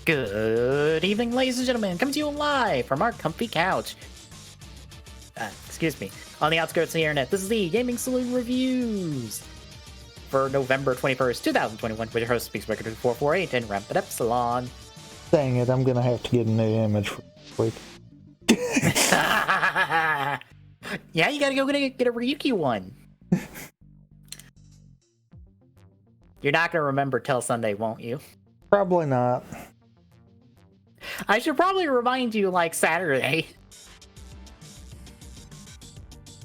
Good evening, ladies and gentlemen. Coming to you live from our comfy couch. Excuse me. On the outskirts of the internet, this is the Gaming Saloon Reviews for November 21st, 2021, with your host, Speaks Record 448 and Rampant Epsilon. Dang it, I'm gonna have to get a new image for this week. Yeah, you gotta go get a Ryuki one. You're not gonna remember till Sunday, won't you? Probably not. I should probably remind you like Saturday.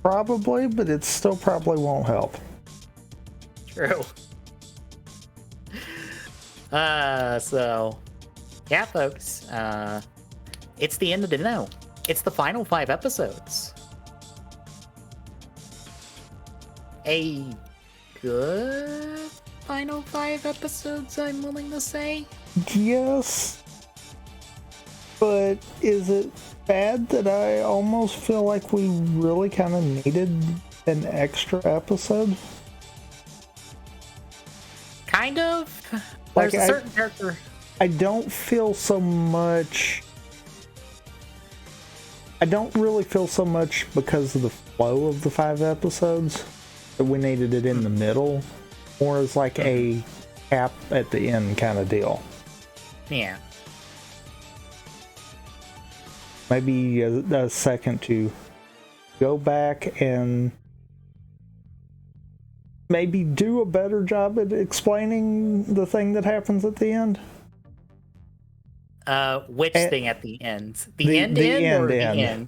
Probably, but it still probably won't help. True. So yeah, folks. It's the end of the no. It's the final 5 episodes. A good final 5 episodes, I'm willing to say. Yes. But is it bad that I almost feel like we really kind of needed an extra episode? Kind of. Like, There's a certain character. I don't feel so much. I don't really feel so much because of the flow of the 5 episodes that we needed it in the middle, or as like a cap at the end kind of deal. Yeah. Maybe a second to go back and maybe do a better job at explaining the thing that happens at the end. Which thing at the end? The end or the end?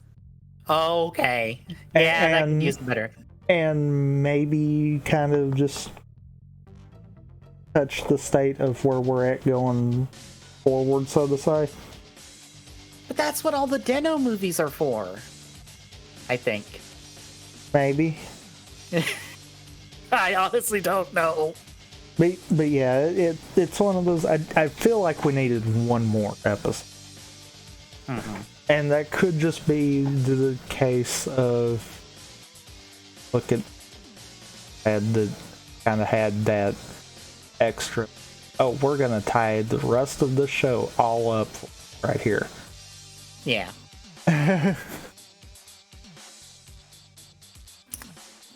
Oh, okay. Yeah, that could use better. And maybe kind of just touch the state of where we're at going forward, so to say. But that's what all the Deno movies are for, I think. Maybe. I honestly don't know. But yeah, it's one of those. I feel like we needed one more episode. Mm-hmm. And that could just be the case of look at had that extra. Oh, we're gonna tie the rest of the show all up right here. Yeah. But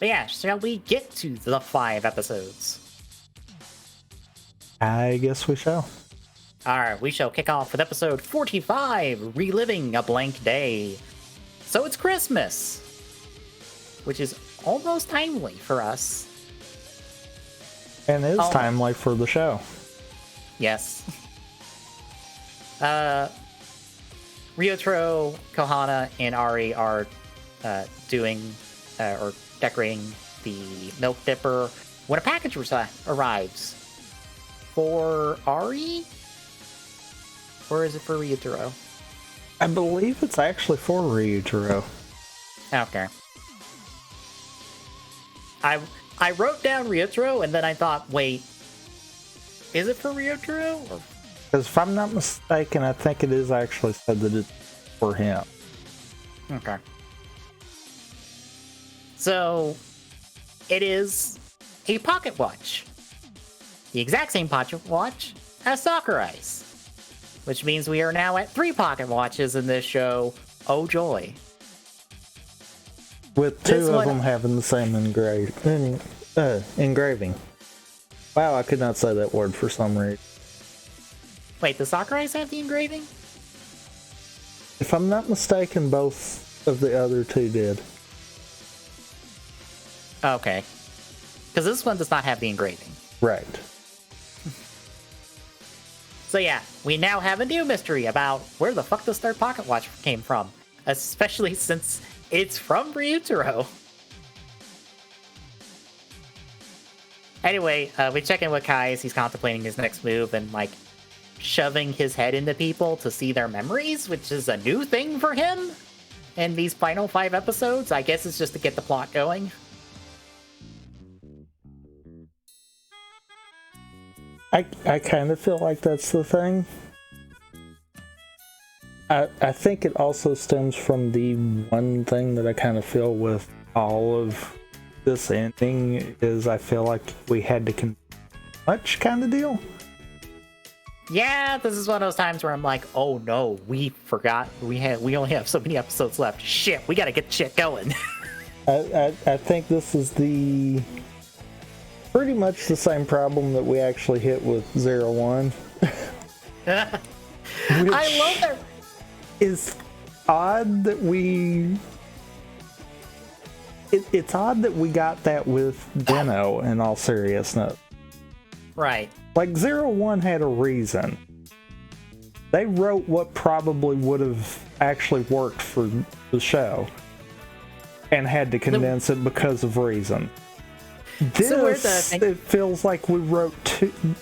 yeah, shall we get to the 5 episodes? I guess we shall. Alright, we shall kick off with episode 45, Reliving a Blank Day. So it's Christmas, which is almost timely for us. And is timely for the show. Yes. Ryotaro, Kohana, and Ari are doing or decorating the milk dipper when a package arrives. For Ari? Or is it for Ryotaro? I believe it's actually for Ryotaro. Okay. I wrote down Ryotaro and then I thought, wait, is it for Ryotaro? Because if I'm not mistaken, I think it is actually said that it's for him. Okay. So, it is a pocket watch. The exact same pocket watch as Sakurai's. Which means we are now at 3 pocket watches in this show. Oh joy. With 2 of them having the same engraving. Wow, I could not say that word for some reason. Wait, the Sakurai's have the engraving? If I'm not mistaken, both of the other 2 did. Okay. Because this one does not have the engraving. Right. So yeah, we now have a new mystery about where the fuck this 3rd pocket watch came from. Especially since it's from Ryutaro. Anyway, we check in with Kai as he's contemplating his next move and, like, shoving his head into people to see their memories, which is a new thing for him in these final 5 episodes. I guess it's just to get the plot going. I kind of feel like that's the thing. I think it also stems from the one thing that I kind of feel with all of this ending is I feel like we had to much kind of deal. Yeah, this is one of those times where I'm like, oh no, we forgot we only have so many episodes left. Shit, we gotta get shit going. I think this is pretty much the same problem that we actually hit with 01. I love that. It's odd that it's odd that we got that with Deno, in all seriousness. Right. Like, 01 had a reason. They wrote what probably would have actually worked for the show and had to condense it because of reason. This, it feels like we wrote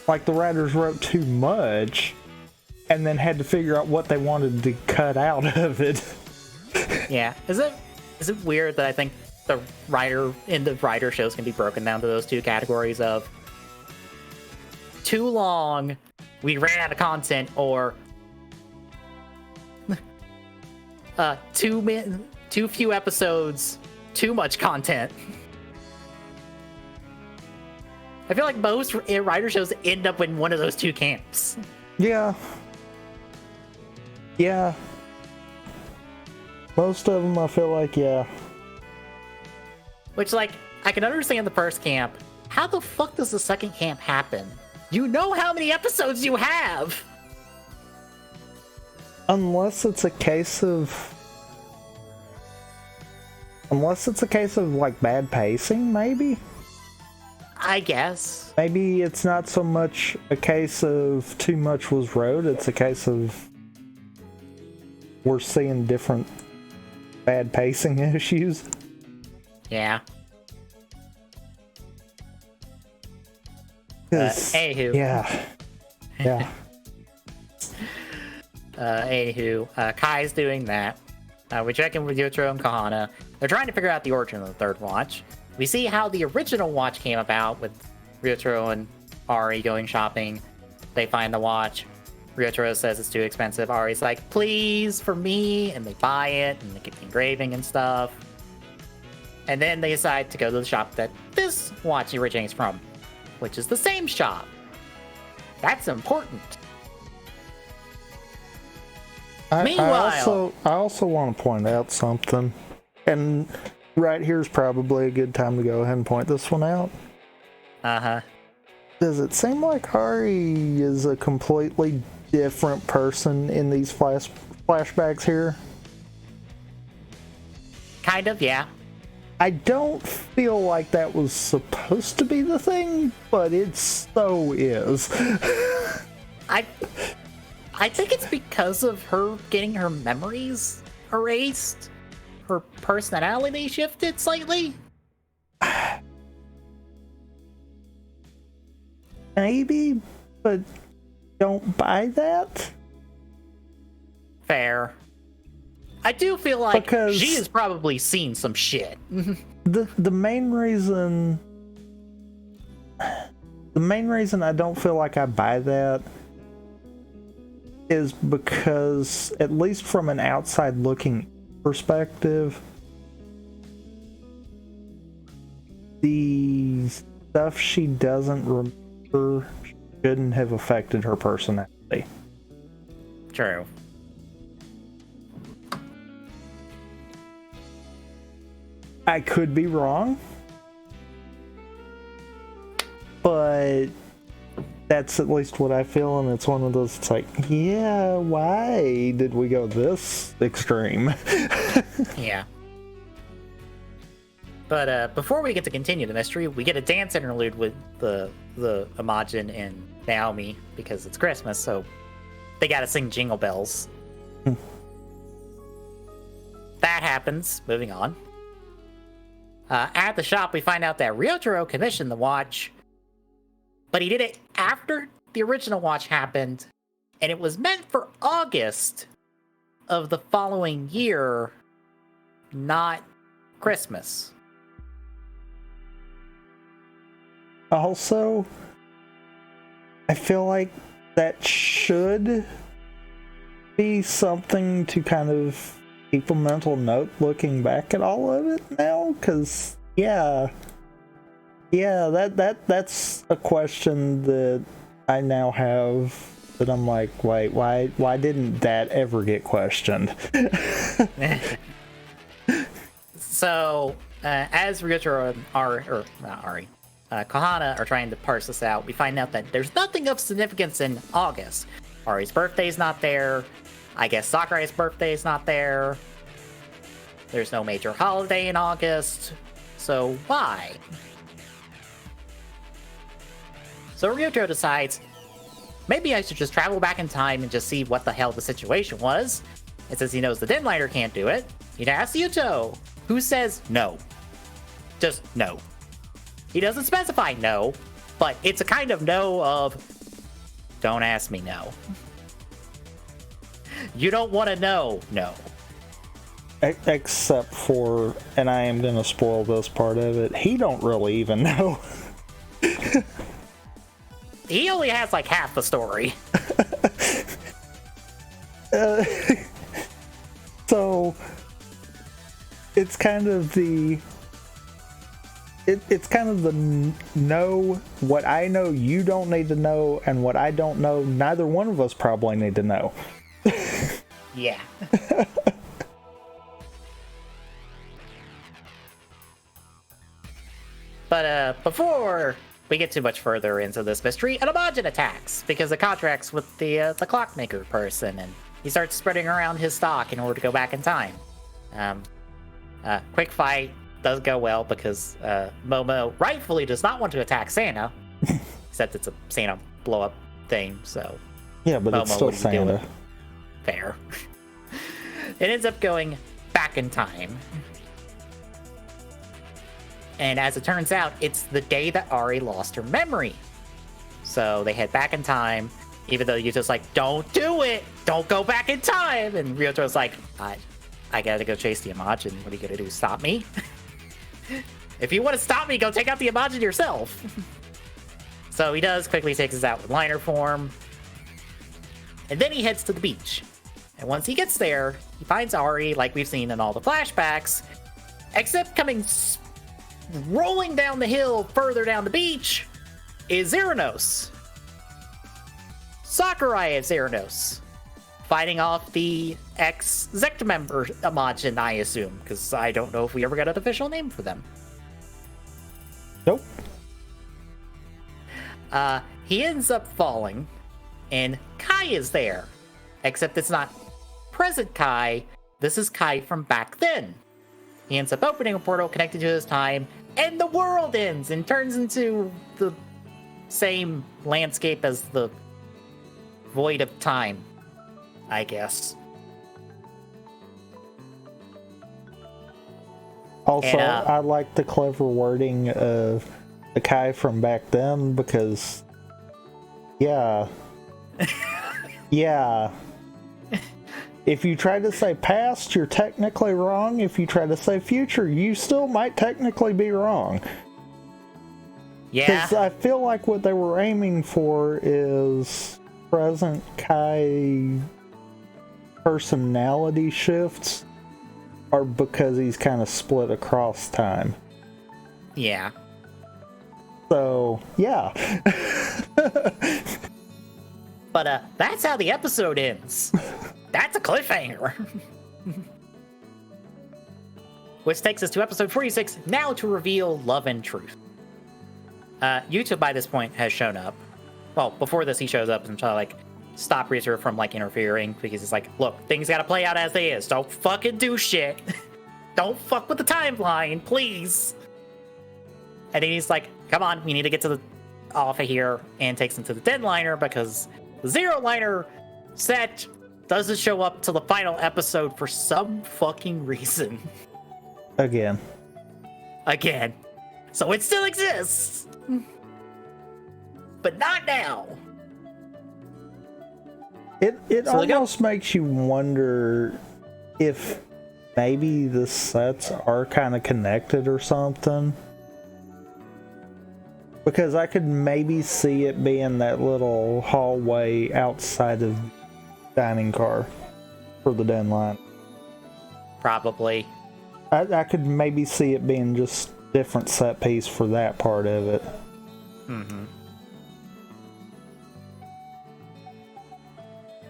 like the writers wrote too much and then had to figure out what they wanted to cut out of it. Yeah. Is it weird that I think the writer shows can be broken down to those two categories of too long, we ran out of content, or too few episodes, too much content. I feel like most writer shows end up in one of those two camps. Yeah. Most of them, I feel like, yeah. Which, like, I can understand the first camp. How the fuck does the second camp happen? You know how many episodes you have! Unless it's a case of, like, bad pacing, maybe? I guess. Maybe it's not so much a case of too much was wrote, it's a case of we're seeing different bad pacing issues. Yeah. Anywho. Yeah. Kai's doing that. We check in with Yotaro and Kahana. They're trying to figure out the origin of the third watch. We see how the original watch came about with Ryotaro and Ari going shopping. They find the watch. Ryotaro says it's too expensive. Ari's like, please, for me. And they buy it, and they get the engraving and stuff. And then they decide to go to the shop that this watch originates from, which is the same shop. That's important. Meanwhile, I also want to point out something, and right here's probably a good time to go ahead and point this one out. Does it seem like Ari is a completely different person in these flashbacks here? Kind of, yeah. I don't feel like that was supposed to be the thing, but it so is. I think it's because of her getting her memories erased. Her personality shifted slightly. Maybe, but don't buy that. Fair. I do feel like because she has probably seen some shit. the main reason I don't feel like I buy that is because, at least from an outside looking perspective, the stuff she doesn't remember shouldn't have affected her personality. True. I could be wrong, but that's at least what I feel, and it's one of those, it's like, yeah, why did we go this extreme? Yeah. But before we get to continue the mystery, we get a dance interlude with the Imagine and Naomi, because it's Christmas, so they gotta sing Jingle Bells. That happens. Moving on. At the shop, we find out that Ryotaro commissioned the watch, but he did it after the original watch happened, and it was meant for August of the following year, not Christmas. Also, I feel like that should be something to kind of keep a mental note looking back at all of it now, because that's a question that I now have But I'm like, wait, why didn't that ever get questioned? So, as Ryotaro Kohana are trying to parse this out, we find out that there's nothing of significance in August. Ari's birthday's not there. I guess Sakurai's birthday's not there. There's no major holiday in August. So why? So Ryotaro decides, maybe I should just travel back in time and just see what the hell the situation was. And since he knows the Denliner can't do it, he'd ask Yuto, who says no. Just no. He doesn't specify no, but it's a kind of no of, don't ask me no. You don't want to know, no. Except for, and I am going to spoil this part of it, he don't really even know. He only has like half the story. So it's kind of the it's kind of the know what I know you don't need to know, and what I don't know neither one of us probably need to know. Yeah. But before we get too much further into this mystery, an Imagine attacks because the contract's with the clockmaker person, and he starts spreading around his stock in order to go back in time. Quick fight does go well because Momo rightfully does not want to attack Santa, except it's a Santa blow-up thing, so... Yeah, but Momo, it's still Santa. Fair. It ends up going back in time. And as it turns out, it's the day that Ari lost her memory. So they head back in time, even though Yuto's like, don't do it! Don't go back in time! And Ryoto's like, I gotta go chase the Imagine. What are you gonna do, stop me? If you want to stop me, go take out the Imagine yourself. So he does, quickly takes us out with liner form. And then he heads to the beach. And once he gets there, he finds Ari, like we've seen in all the flashbacks, except coming rolling down the hill further down the beach is Xeranos. Sakurai is Xeranos, fighting off the ex-Zecta member Imagine, I assume, because I don't know if we ever got an official name for them. Nope. He ends up falling, and Kai is there, except it's not present Kai. This is Kai from back then. He ends up opening a portal connected to his time, and the world ends and turns into the same landscape as the void of time, I guess. Also, and, I like the clever wording of the Kai from back then because, yeah. Yeah. If you try to say past, you're technically wrong. If you try to say future, you still might technically be wrong. Yeah. Because I feel like what they were aiming for is present Kai personality shifts are because he's kind of split across time. Yeah. So, yeah. But that's how the episode ends. That's a cliffhanger. Which takes us to episode 46, now to reveal Love and Truth. Yuta by this point has shown up. Well, before this he shows up and try to like stop Ryuta from like interfering because he's like, look, things gotta play out as they is. Don't fucking do shit. Don't fuck with the timeline, please. And then he's like, come on, we need to get to the off of here, and takes him to the Denliner because the Zero Liner set doesn't show up till the final episode for some fucking reason. Again. So it still exists. But not now. It so almost makes you wonder if maybe the sets are kind of connected or something. Because I could maybe see it being that little hallway outside of dining car for the den line. Probably. I could maybe see it being just different set piece for that part of it. Mm-hmm.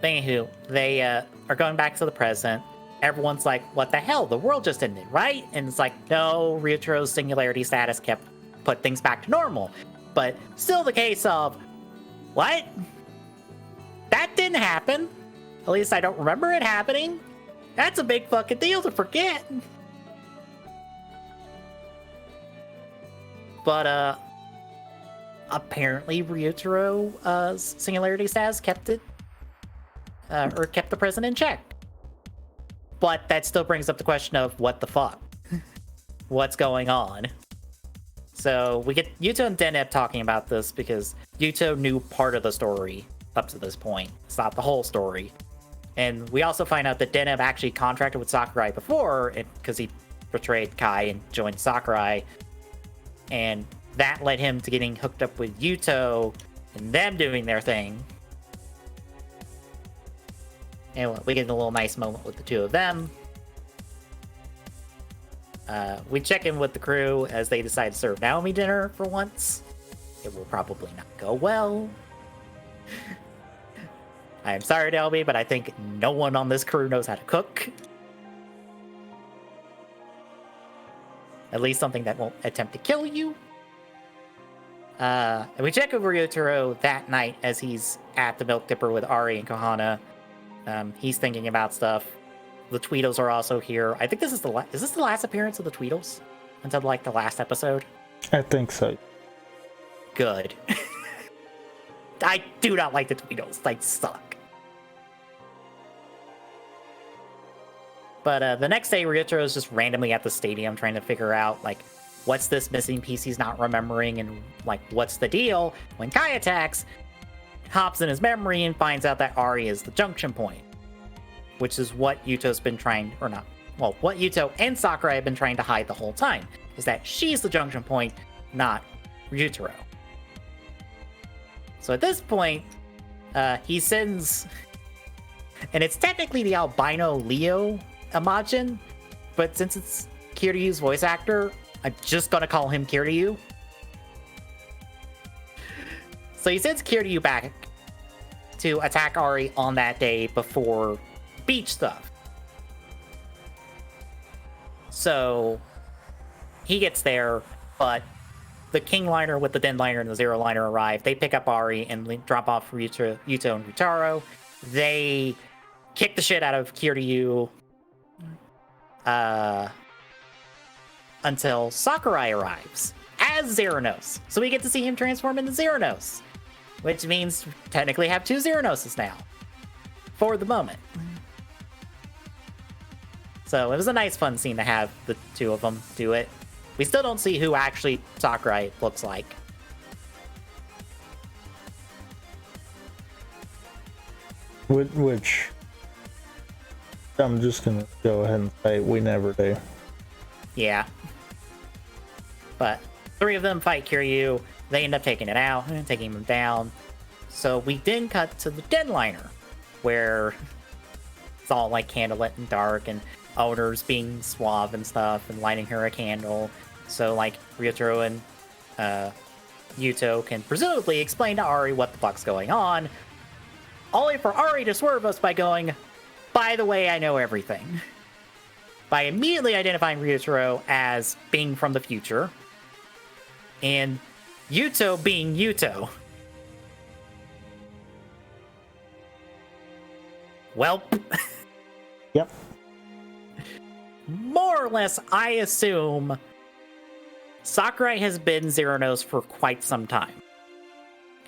Anywho, they are going back to the present. Everyone's like, what the hell? The world just ended, right? And it's like, no, Ryuteru's singularity status put things back to normal. But still the case of, what? That didn't happen. At least I don't remember it happening. That's a big fucking deal to forget. But, apparently Ryuteru's singularity status kept it, or kept the present in check. But that still brings up the question of what the fuck? What's going on? So we get Yuto and Deneb talking about this because Yuto knew part of the story up to this point. It's not the whole story. And we also find out that Deneb actually contracted with Sakurai before because he betrayed Kai and joined Sakurai. And that led him to getting hooked up with Yuto and them doing their thing. And we get a little nice moment with the two of them. We check in with the crew as they decide to serve Naomi dinner for once. It will probably not go well. I am sorry, Naomi, but I think no one on this crew knows how to cook. At least something that won't attempt to kill you. And we check over Ryutaro that night as he's at the Milk Dipper with Ari and Kohana. He's thinking about stuff. The Tweedles are also here. I think this is is this the last appearance of the Tweedles until like the last episode? I think so. Good. I do not like the Tweedles. They suck. But the next day, Ryutaro is just randomly at the stadium trying to figure out like what's this missing piece he's not remembering and like what's the deal. When Kai attacks, hops in his memory and finds out that Ari is the junction point, which is what Yuto's been trying, or not, well, what Yuto and Sakurai have been trying to hide the whole time, is that she's the junction point, not Ryutaro. So at this point, he sends, and it's technically the albino Leo Imagine, but since it's Kiryu's voice actor, I'm just gonna call him Kiryu. So he sends Kiryu back to attack Ari on that day before beach stuff. So he gets there, but the King Liner with the Den Liner and the Zero Liner arrive. They pick up Ari and drop off Yuto and Ryutaro. They kick the shit out of Kiryu until Sakurai arrives as Xeranos. So we get to see him transform into Xeranos, which means we technically have two Xeranoses now for the moment. So it was a nice fun scene to have the two of them do it. We still don't see who actually Sakurai looks like. Which I'm just gonna go ahead and say we never do. Yeah. But three of them fight Kiryu. They end up taking it out, taking him down. So we then cut to the Den Liner, where it's all like candlelit and dark, and Owner's being suave and stuff, and lighting her a candle. So like Ryutaro and Yuto can presumably explain to Ari what the fuck's going on, only for Ari to swerve us by going, by the way, I know everything. By immediately identifying Ryutaro as being from the future, and Yuto being Yuto. Well, yep. More or less, I assume Sakurai has been Xeranos for quite some time.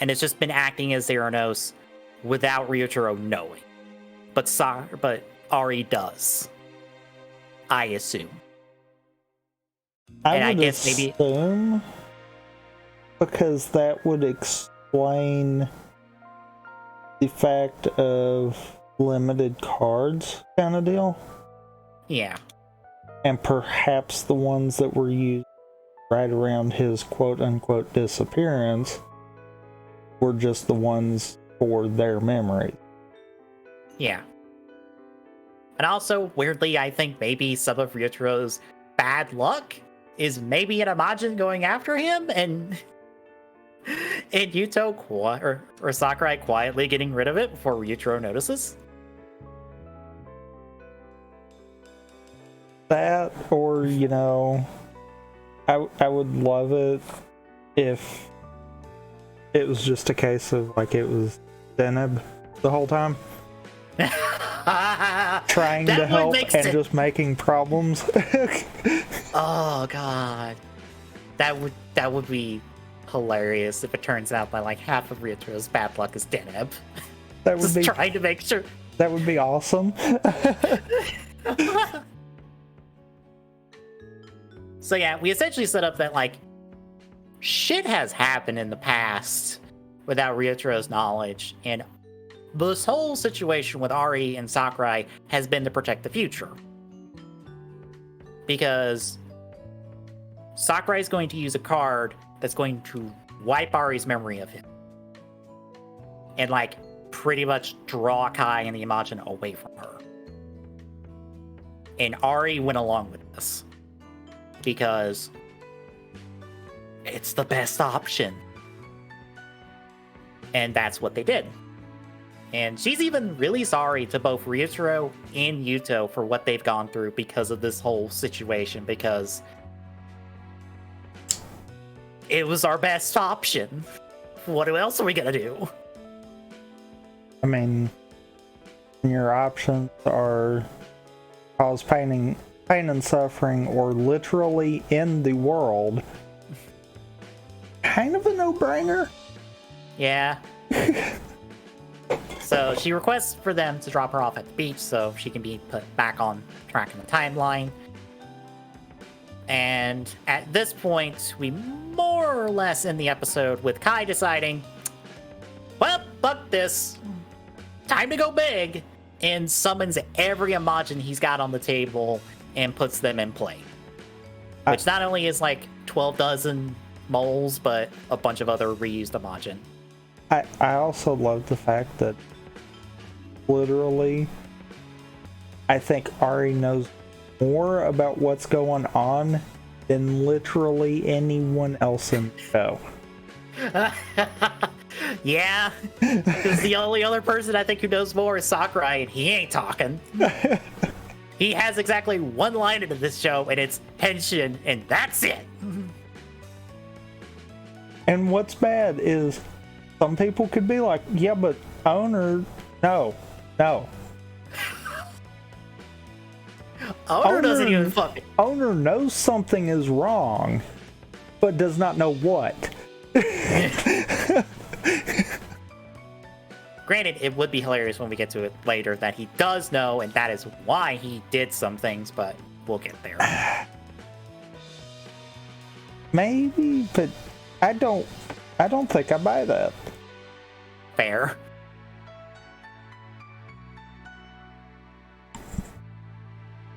And it's just been acting as Xeranos without Ryutaro knowing. But Ari does. I assume. I guess maybe because that would explain the fact of limited cards kind of deal. Yeah. And perhaps the ones that were used right around his quote-unquote disappearance were just the ones for their memory. Yeah. And also, weirdly, I think maybe some of Ryutaro's bad luck is maybe an Imagine going after him, and And Yuto or Sakurai quietly getting rid of it before Ryutaro notices. That, or I would love it if it was just a case of like it was Deneb the whole time. Trying to help and just making problems. Oh god. That would be hilarious if it turns out that like half of Ryutaro's bad luck is Deneb. That would just be trying to make sure. That would be awesome. So yeah, we essentially set up that like shit has happened in the past without Ryutaro's knowledge, and this whole situation with Ari and Sakurai has been to protect the future. Because Sakurai is going to use a card that's going to wipe Ari's memory of him. And like pretty much draw Kai and the Imagine away from her. And Ari went along with this. Because it's the best option. And that's what they did. And she's even really sorry to both Ryutaro and Yuto for what they've gone through because of this whole situation, because it was our best option. What else are we gonna do? I mean, your options are cause pain and suffering or literally end the world. Kind of a no-brainer. Yeah. So she requests for them to drop her off at the beach so she can be put back on track in the timeline. And at this point, we more or less end the episode with Kai deciding, well, fuck this. Time to go big. And summons every Imagine he's got on the table and puts them in play. Which not only is like 12 dozen moles, but a bunch of other reused Imagine. I also love the fact that literally, I think Ari knows more about what's going on than literally anyone else in the show. Yeah, because the only other person I think who knows more is Sakurai, and he ain't talking. He has exactly one line into this show, and it's Henshin, and that's it. And what's bad is some people could be like, yeah, but owner, no. Owner doesn't even fucking... Owner knows something is wrong, but does not know what. Granted, it would be hilarious when we get to it later that he does know, and that is why he did some things, but we'll get there. Maybe, but I don't think I buy that. Fair.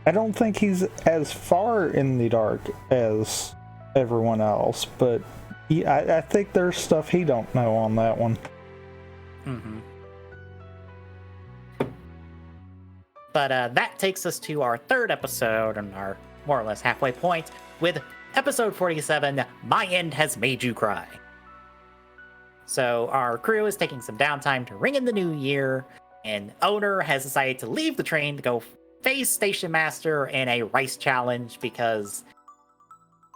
I don't think he's as far in the dark as everyone else, but I think there's stuff he don't know on that one. Mm-hmm. But that takes us to our third episode and our more or less halfway point with episode 47, My End Has Made You Cry. So our crew is taking some downtime to ring in the new year, and Owner has decided to leave the train to go face Station Master in a rice challenge because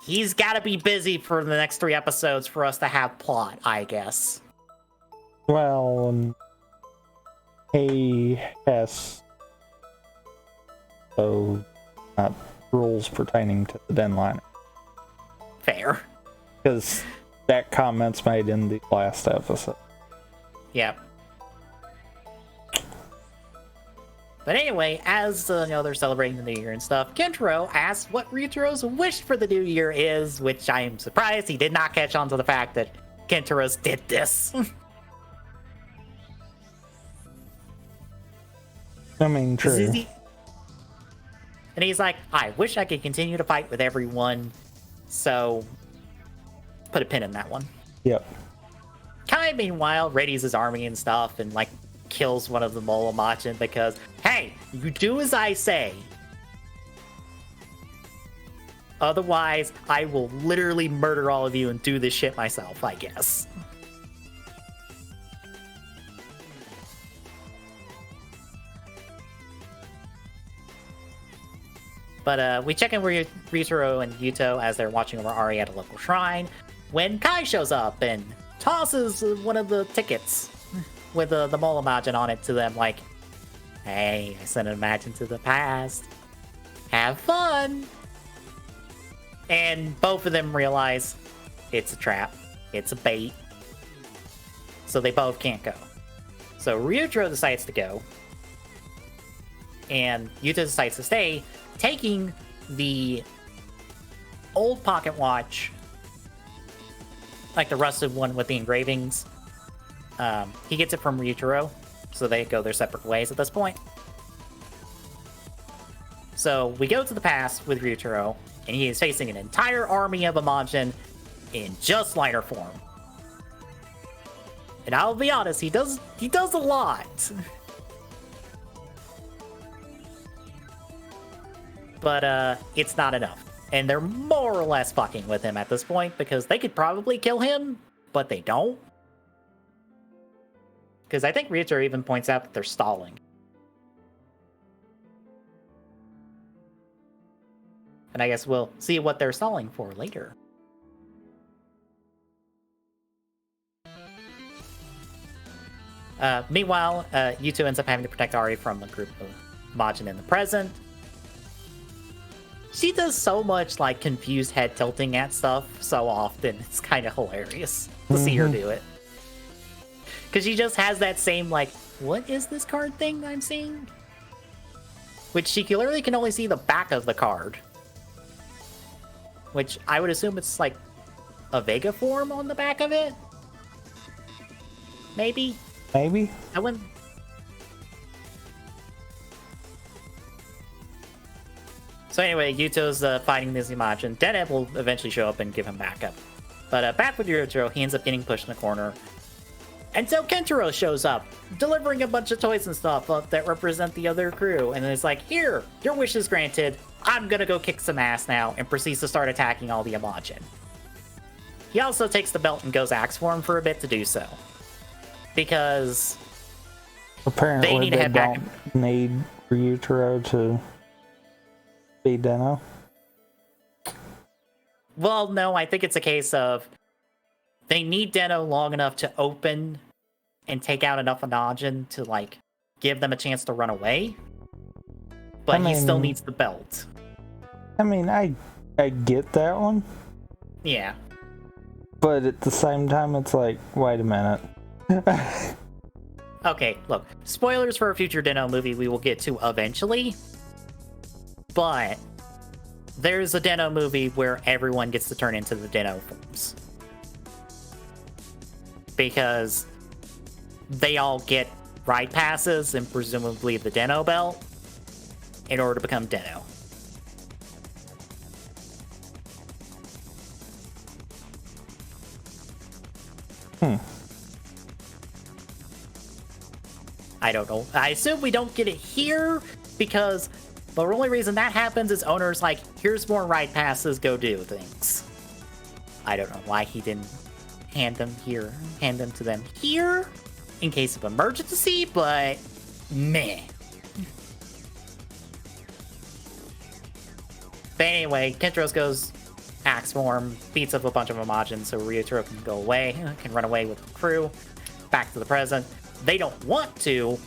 he's got to be busy for the next 3 episodes for us to have plot, I guess. Well, he has not rules pertaining to the deadline. Fair. Because that comment's made in the last episode. Yep. But anyway, as they're celebrating the new year and stuff, Kentaro asks what Ryutaro's wish for the new year is, which I am surprised he did not catch on to the fact that Kentaro's did this. I mean, true. And he's like, I wish I could continue to fight with everyone, so put a pin in that one. Yep. Kai, meanwhile, readies his army and stuff and, like, kills one of the Molo Machin because, hey, you do as I say. Otherwise, I will literally murder all of you and do this shit myself, I guess. But we check in with Ryutaro and Yuto as they're watching over Ari at a local shrine when Kai shows up and tosses one of the tickets with the mole imagine on it to them, like, hey, I sent an imagine to the past. Have fun! And both of them realize it's a trap. It's a bait. So they both can't go. So Ryutaro decides to go. And Yuta decides to stay, taking the old pocket watch, like the rusted one with the engravings. He gets it from Ryutaro, so they go their separate ways at this point. So we go to the past with Ryutaro, and he is facing an entire army of Amajin in just lighter form. And I'll be honest, he does a lot. But it's not enough. And they're more or less fucking with him at this point, because they could probably kill him, but they don't. Because I think Ryutaro even points out that they're stalling. And I guess we'll see what they're stalling for later. Meanwhile, Yuto ends up having to protect Ari from a group of Majin in the present. She does so much, like, confused head tilting at stuff so often. It's kind of hilarious to see her do it. Because she just has that same, like, what is this card thing I'm seeing? Which she clearly can only see the back of the card. Which I would assume it's, like, a Vega form on the back of it? Maybe? Maybe? I wouldn't... So anyway, Yuto's fighting this Imagine. Deneb will eventually show up and give him backup. But back with Ryutaro, he ends up getting pushed in the corner. Until Kentaro shows up, delivering a bunch of toys and stuff that represent the other crew. And then it's like, here, your wish is granted. I'm gonna go kick some ass now, and proceeds to start attacking all the Imagine. He also takes the belt and goes axe form for a bit to do so. Because apparently they need to head back. Don't need Ryutaro to be Deno. Well, no, I think it's a case of they need Deno long enough to open and take out enough Imagine to, like, give them a chance to run away. But he still needs the belt. I mean, I get that one. Yeah. But at the same time, it's like, wait a minute. Okay, look. Spoilers for a future Deno movie we will get to eventually. But there's a Deno movie where everyone gets to turn into the Deno forms. Because they all get ride passes and presumably the Deno belt in order to become Deno. I don't know. I assume we don't get it here because the only reason that happens is owners like, here's more ride passes, go do things. I don't know why he didn't hand them to them here in case of emergency, but meh. But anyway, Kentros goes axe form, beats up a bunch of Imagine so Ryutaro can go away, can run away with the crew, back to the present. They don't want to,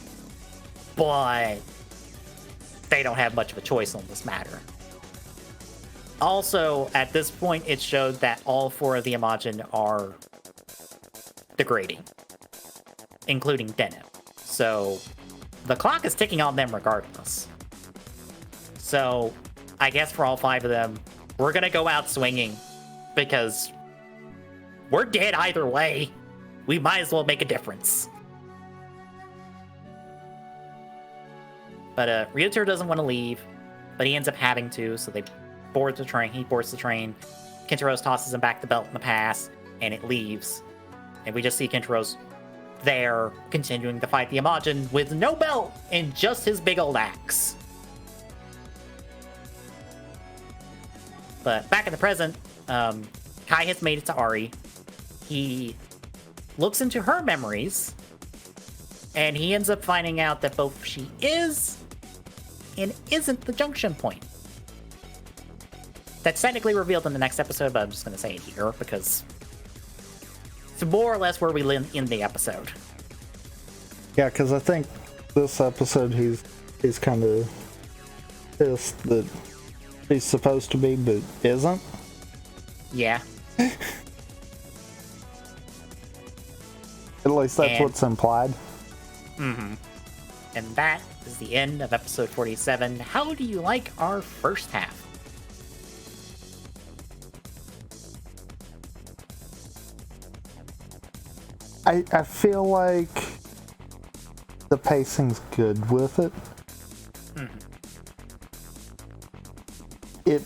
but they don't have much of a choice on this matter. Also, at this point, it showed that all four of the Imagine are degrading, including Deneb. So, the clock is ticking on them regardless. So, I guess for all five of them, we're gonna go out swinging, because we're dead either way. We might as well make a difference. But Ryutaro doesn't want to leave, but he ends up having to, so they board the train. He boards the train. Kentaro tosses him back the belt in the pass, and it leaves. And we just see Kentaro's there, continuing to fight the Imagine with no belt and just his big old axe. But back in the present, Kai has made it to Ari. He looks into her memories, and he ends up finding out that both she is and isn't the junction point. That's technically revealed in the next episode, but I'm just going to say it here because it's more or less where we end the episode. Yeah, because I think this episode he's kind of pissed that he's supposed to be, but isn't. Yeah. At least that's what's implied. Mm-hmm. And that is the end of episode 47. How do you like our first half? I feel like the pacing's good with it. Mm-hmm.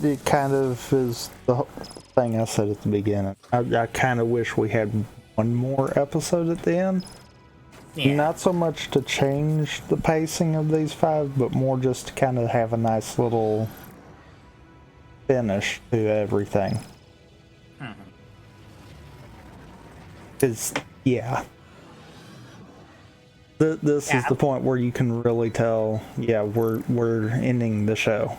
It kind of is the whole thing I said at the beginning. I kind of wish we had one more episode at the end. Yeah. Not so much to change the pacing of these 5, but more just to kind of have a nice little finish to everything. Because, yeah. This is the point where you can really tell, yeah, we're ending the show.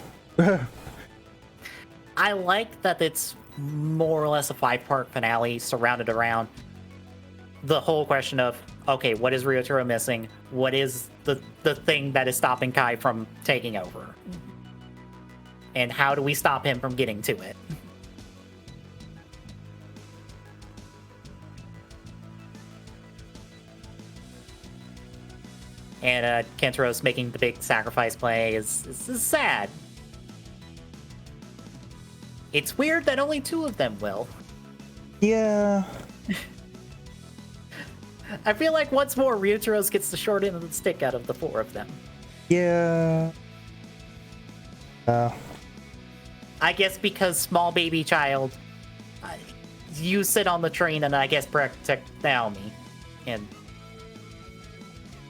I like that it's more or less a 5-part finale surrounded around the whole question of, okay, what is Ryotaro missing? What is the thing that is stopping Kai from taking over? And how do we stop him from getting to it? And Kentaro's making the big sacrifice play is sad. It's weird that only 2 of them will. Yeah. I feel like once more, Ryuteros gets the short end of the stick out of the 4 of them. Yeah. I guess because small baby child, you sit on the train and I guess protect Naomi, and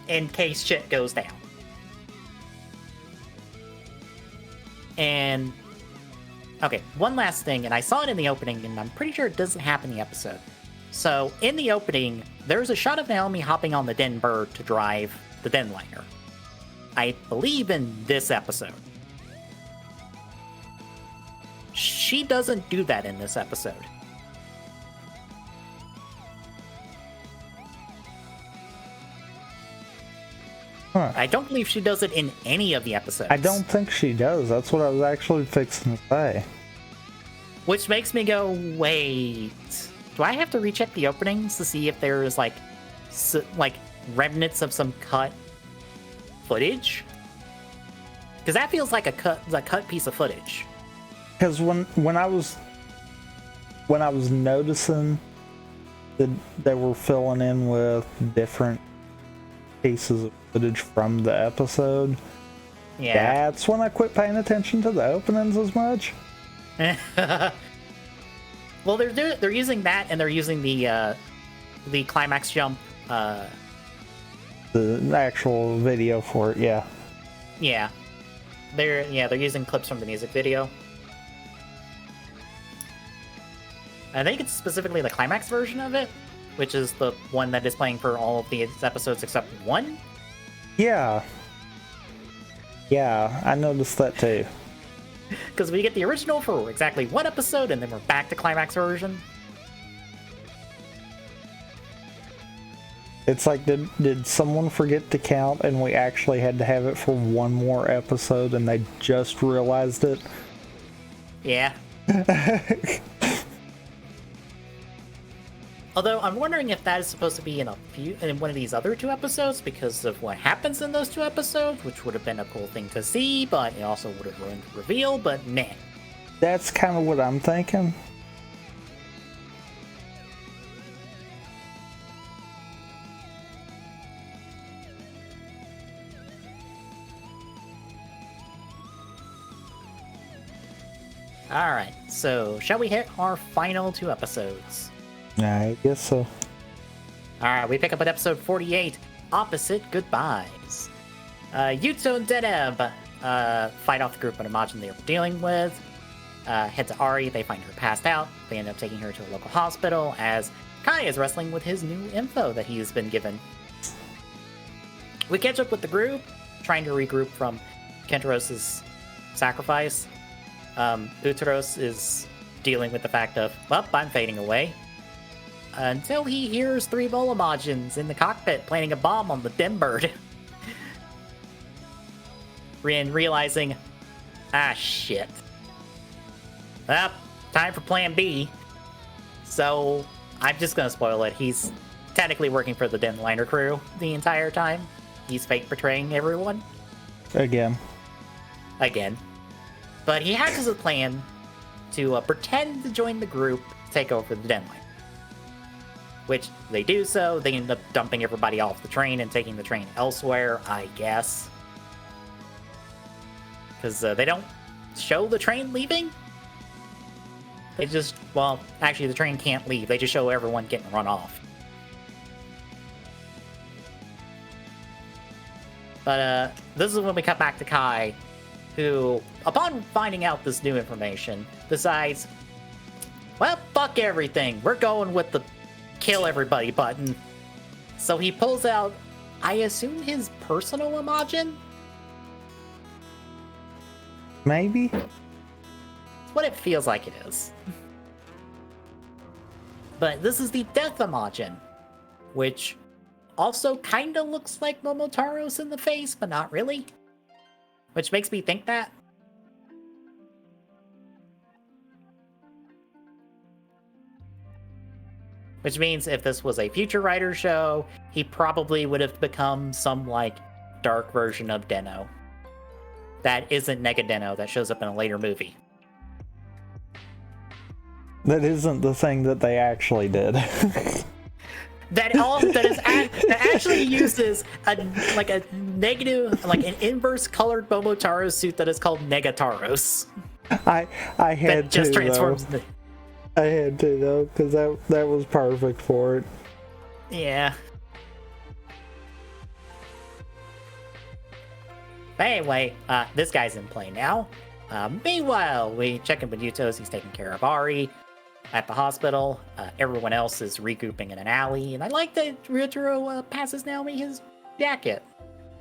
in case shit goes down. And okay, one last thing, and I saw it in the opening, and I'm pretty sure it doesn't happen in the episode. So, in the opening, there's a shot of Naomi hopping on the Den Bird to drive the Den Liner. I believe in this episode. She doesn't do that in this episode. Huh. I don't believe she does it in any of the episodes. I don't think she does. That's what I was actually fixing to say. Which makes me go, wait... Do I have to recheck the openings to see if there's like remnants of some cut footage? Because that feels like a cut piece of footage. Because when I was noticing that they were filling in with different pieces of footage from the episode, yeah, that's when I quit paying attention to the openings as much. Well, they're using that, and they're using the climax jump. The actual video for it, yeah. Yeah, they're using clips from the music video. I think it's specifically the climax version of it, which is the one that is playing for all of these episodes except one. Yeah, I noticed that too. Because we get the original for exactly one episode, and then we're back to climax version. It's like, did someone forget to count, and we actually had to have it for one more episode, and they just realized it? Yeah. Although I'm wondering if that is supposed to be in one of these other 2 episodes because of what happens in those 2 episodes, which would have been a cool thing to see, but it also would have ruined the reveal, but nah. That's kind of what I'm thinking. Alright, so shall we hit our final 2 episodes? I guess so. Alright, we pick up at episode 48, Opposite Goodbyes. Yuto and Deneb fight off the group of Imagine they were dealing with. head to Ari. They find her passed out. They end up taking her to a local hospital as Kai is wrestling with his new info that he's been given. We catch up with the group, trying to regroup from Kentaros's sacrifice. Uteros is dealing with the fact of, well, I'm fading away. Until he hears 3 Volumagins in the cockpit planting a bomb on the Dimbird. And realizing, shit. Well, time for plan B. So, I'm just gonna spoil it. He's technically working for the Denliner crew the entire time. He's fake betraying everyone. Again. But he hatches a plan to pretend to join the group to take over the Denliner. Which they do so. They end up dumping everybody off the train and taking the train elsewhere, I guess. Because they don't show the train leaving. They just, well, actually the train can't leave. They just show everyone getting run off. But this is when we cut back to Kai, who, upon finding out this new information, decides, well, fuck everything. We're going with the kill everybody button. So he pulls out, I assume, his personal Imagine? Maybe? It's what it feels like it is. But this is the Death Imagine, which also kind of looks like Momotaro's in the face, but not really. Which makes me think that. Which means if this was a future writer show, he probably would have become some, like, dark version of Deno. That isn't Nega Deno, that shows up in a later movie. That isn't the thing that they actually did. that actually uses a negative, like an inverse colored Momotaro suit that is called Negataros. I had that just to, transforms. I had to though, because that was perfect for it. Yeah. But anyway, this guy's in play now. Meanwhile, we check in with Yutos. He's taking care of Ari at the hospital. Everyone else is regrouping in an alley. And I like that Ryotaro passes Naomi his jacket.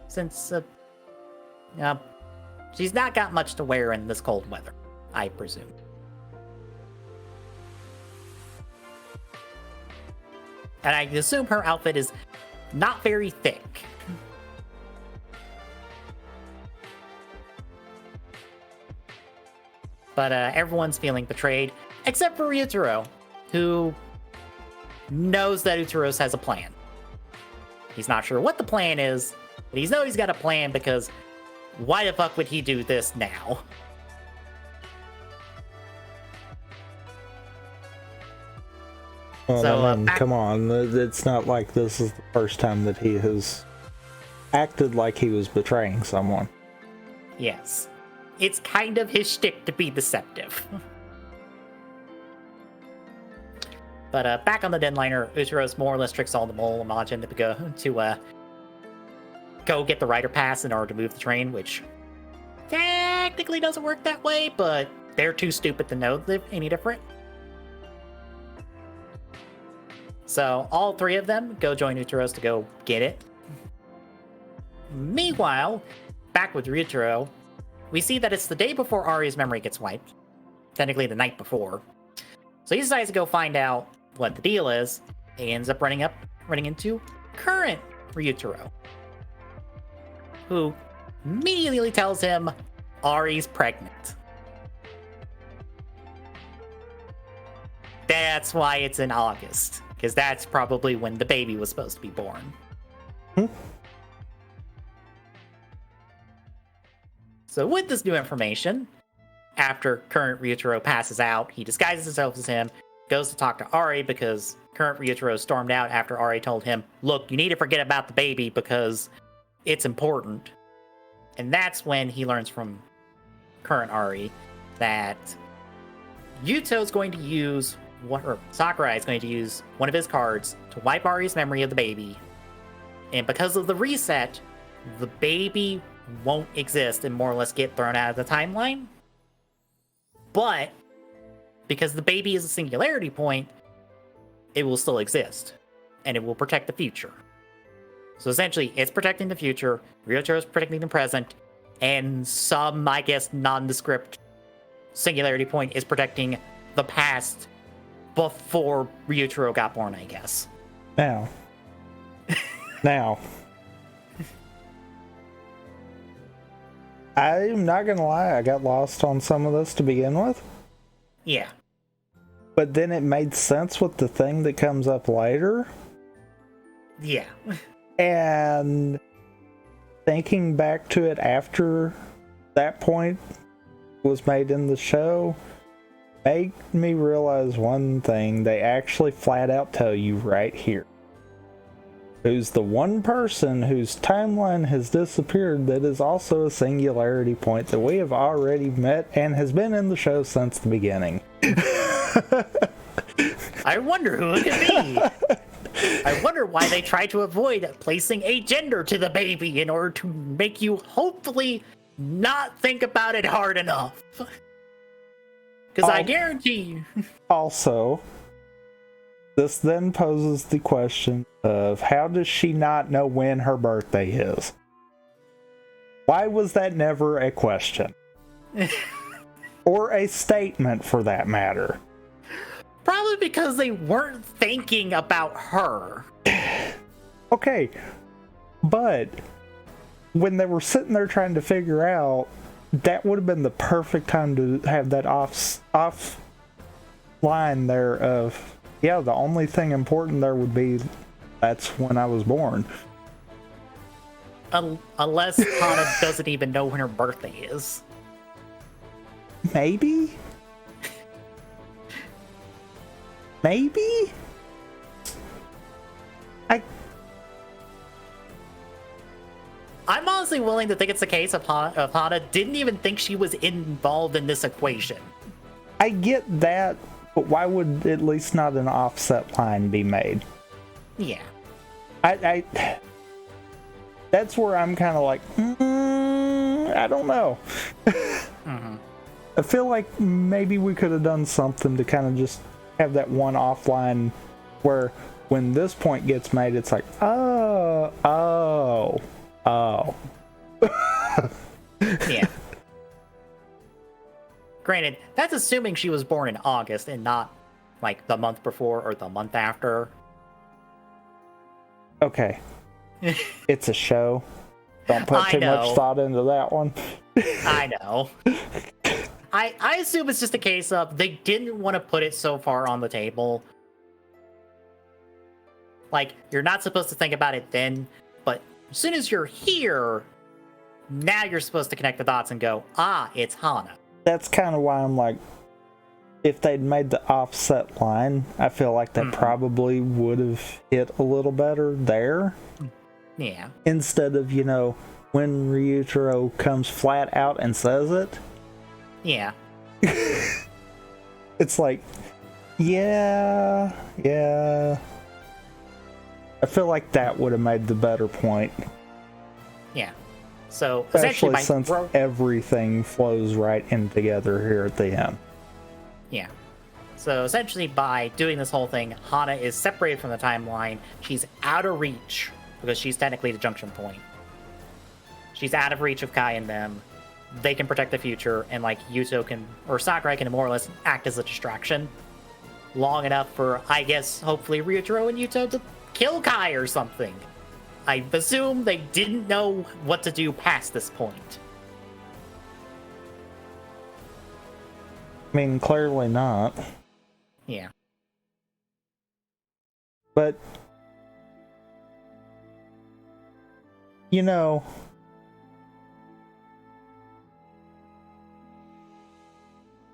Since she's not got much to wear in this cold weather, I presume. And I assume her outfit is not very thick. But everyone's feeling betrayed, except for Ryotaro, who knows that Uteros has a plan. He's not sure what the plan is, but he knows he's got a plan because why the fuck would he do this now? Well, so, I mean, come on, it's not like this is the first time that he has acted like he was betraying someone. Yes. It's kind of his shtick to be deceptive. But back on the Denliner, Uteros more or less tricks all the Mole Imagine to go get the rider pass in order to move the train, which technically doesn't work that way, but they're too stupid to know any different. So all 3 of them go join Uteros to go get it. Meanwhile, back with Ryotaro, we see that it's the day before Ari's memory gets wiped. Technically the night before. So he decides to go find out what the deal is. He ends up running into current Ryotaro, who immediately tells him Ari's pregnant. That's why it's in August, because that's probably when the baby was supposed to be born. So with this new information, after current Ryotaro passes out, he disguises himself as him, goes to talk to Ari because current Ryotaro stormed out after Ari told him, look, you need to forget about the baby because it's important. And that's when he learns from current Ari that Yuto's going to use, Sakurai is going to use one of his cards to wipe Ari's memory of the baby. And because of the reset, the baby won't exist and more or less get thrown out of the timeline. But because the baby is a singularity point, it will still exist, and it will protect the future. So essentially, it's protecting the future, Ryotaro is protecting the present, and some, I guess, nondescript singularity point is protecting the past before Ryotaro got born, I guess. Now. I'm not gonna lie, I got lost on some of this to begin with. Yeah. But then it made sense with the thing that comes up later. Yeah. And thinking back to it after that point was made in the show made me realize one thing. They actually flat out tell you right here who's the one person whose timeline has disappeared that is also a singularity point that we have already met and has been in the show since the beginning. I wonder who it could be. I wonder why they try to avoid placing a gender to the baby in order to make you hopefully not think about it hard enough. Because I guarantee you. Also, this then poses the question of how does she not know when her birthday is? Why was that never a question? Or a statement for that matter? Probably because they weren't thinking about her. Okay, but when they were sitting there trying to figure out, that would have been the perfect time to have that off line there of, yeah, the only thing important there would be that's when I was born. Unless Hana doesn't even know when her birthday is. Maybe? Maybe? I'm honestly willing to think it's the case of Hana didn't even think she was involved in this equation. I get that, but why would at least not an offset line be made? Yeah. I that's where I'm kind of like, I don't know. Mm-hmm. I feel like maybe we could have done something to kind of just have that one offline where when this point gets made, it's like, oh. Yeah. Granted, that's assuming she was born in August and not like the month before or the month after. Okay. It's a show. Don't put too much thought into that one. I know. I assume it's just a case of they didn't want to put it so far on the table. Like, you're not supposed to think about it then, but as soon as you're here, now you're supposed to connect the dots and go, it's Hana. That's kind of why I'm like, if they'd made the offset line, I feel like that probably would have hit a little better there. Yeah. Instead of, when Ryutaro comes flat out and says it. Yeah. It's like, yeah. I feel like that would have made the better point. Yeah. So, especially essentially, since everything flows right in together here at the end. Yeah. So, essentially, by doing this whole thing, Hana is separated from the timeline. She's out of reach, because she's technically the junction point. She's out of reach of Kai and them. They can protect the future, and, Sakurai can more or less act as a distraction. Long enough for, I guess, hopefully Ryutaro and Yuto to kill Kai or something. I assume they didn't know what to do past this point. I mean, clearly not. Yeah. But,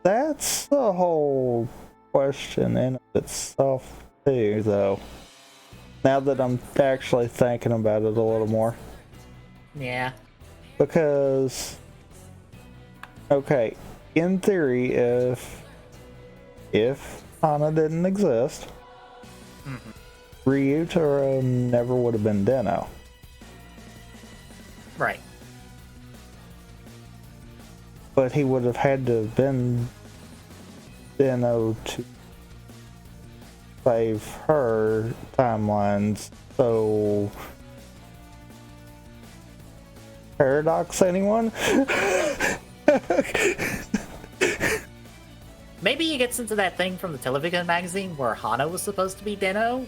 that's the whole question in itself, too, though. Now that I'm actually thinking about it a little more. Yeah. Because, okay, in theory, if Hana didn't exist, Ryutaro never would have been Den-O. Right. But he would have had to have been Den-O to save her timelines. So, Paradox, anyone? Maybe he gets into that thing from the television magazine where Hana was supposed to be Den-O,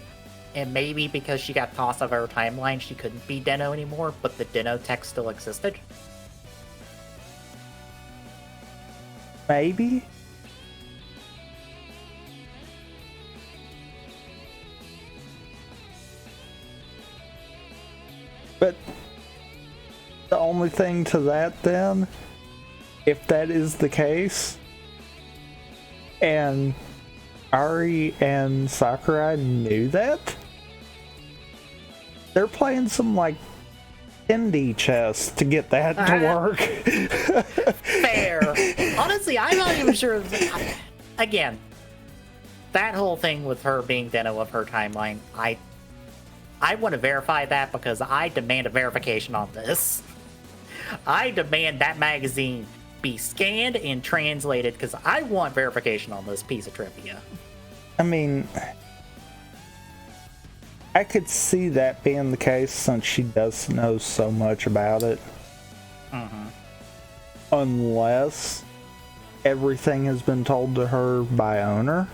and maybe because she got tossed out of her timeline, she couldn't be Den-O anymore, but the Den-O text still existed. Maybe. But the only thing to that then, if that is the case, and Ari and Sakurai knew that, they're playing some like indie chess to get that to work. Fair. Honestly, I'm not even sure. Again, that whole thing with her being Den-O of her timeline, I want to verify that because I demand a verification on this. I demand that magazine be scanned and translated because I want verification on this piece of trivia. I mean, I could see that being the case since she does know so much about it. Mm-hmm. Unless everything has been told to her by Owner.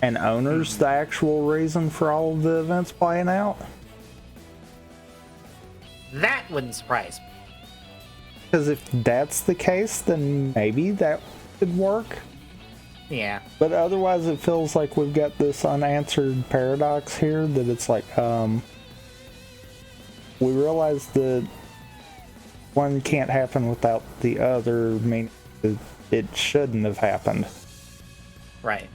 And Owner's the actual reason for all of the events playing out. That wouldn't surprise me. Because if that's the case, then maybe that could work. Yeah. But otherwise it feels like we've got this unanswered paradox here that it's like, we realize that one can't happen without the other, meaning it shouldn't have happened. Right.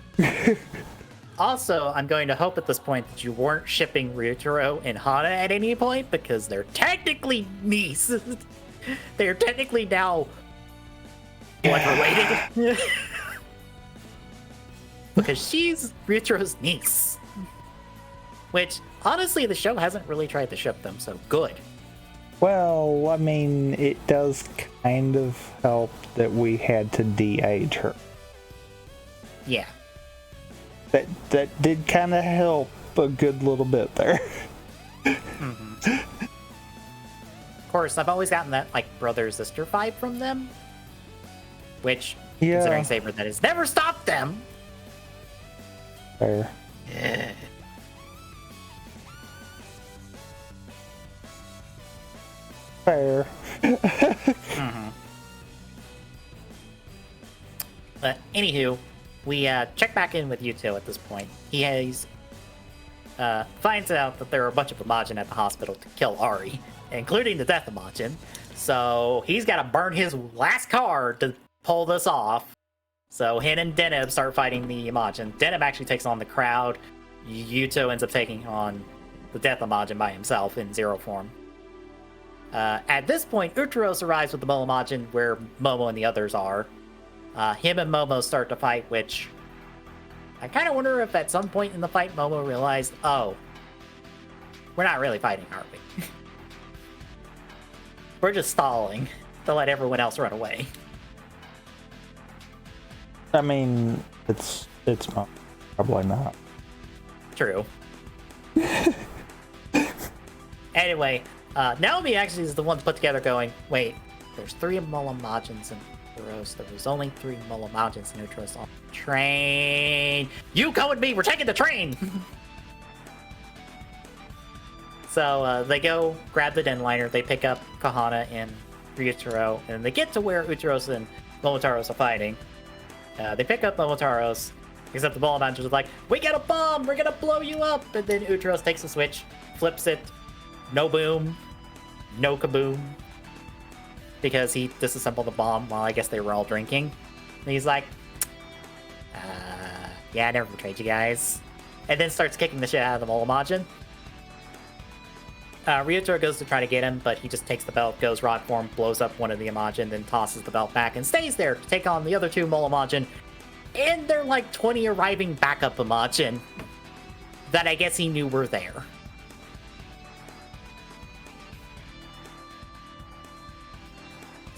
Also, I'm going to hope at this point that you weren't shipping Ryutaro and Hana at any point because they're technically nieces. They're technically now blood related. Because she's Ryutaro's niece. Which, honestly, the show hasn't really tried to ship them, so good. Well, I mean, it does kind of help that we had to de-age her. Yeah. That did kind of help a good little bit there. Mm-hmm. Of course, I've always gotten that like brother-sister vibe from them. Which, considering Saber, that has never stopped them. Fair. Yeah. Fair. Mm-hmm. But anywho, we check back in with Yuto at this point. He finds out that there are a bunch of Imagin at the hospital to kill Ari, including the death Imagin. So he's got to burn his last card to pull this off. So Hin and Deneb start fighting the Imagin. Deneb actually takes on the crowd. Yuto ends up taking on the death Imagin by himself in zero form. At this point, Uteros arrives with the Momo Imagin where Momo and the others are. Him and Momo start to fight, which I kind of wonder if at some point in the fight Momo realized, oh, we're not really fighting, are we? We're just stalling to let everyone else run away. I mean, it's probably not. True. Anyway, Naomi actually is the one to put together going, wait, there's 3 Molomajins in Uteros. There was only 3 Molomajins in Uteros on the train. You come with me, we're taking the train! So they go grab the Denliner, they pick up Kahana and Ryutaro, and they get to where Uteros and Momotaros are fighting. They pick up Momotaros, except the Molomajins are like, we got a bomb, we're gonna blow you up! And then Uteros takes a switch, flips it, no boom, no kaboom, because he disassembled the bomb while I guess they were all drinking. And he's like, yeah, I never betrayed you guys. And then starts kicking the shit out of the Molomajin. Ryutaro goes to try to get him, but he just takes the belt, goes rock form, blows up one of the Imagin, then tosses the belt back and stays there to take on the other 2 Molomajin. And they're like 20 arriving backup Imagin that I guess he knew were there.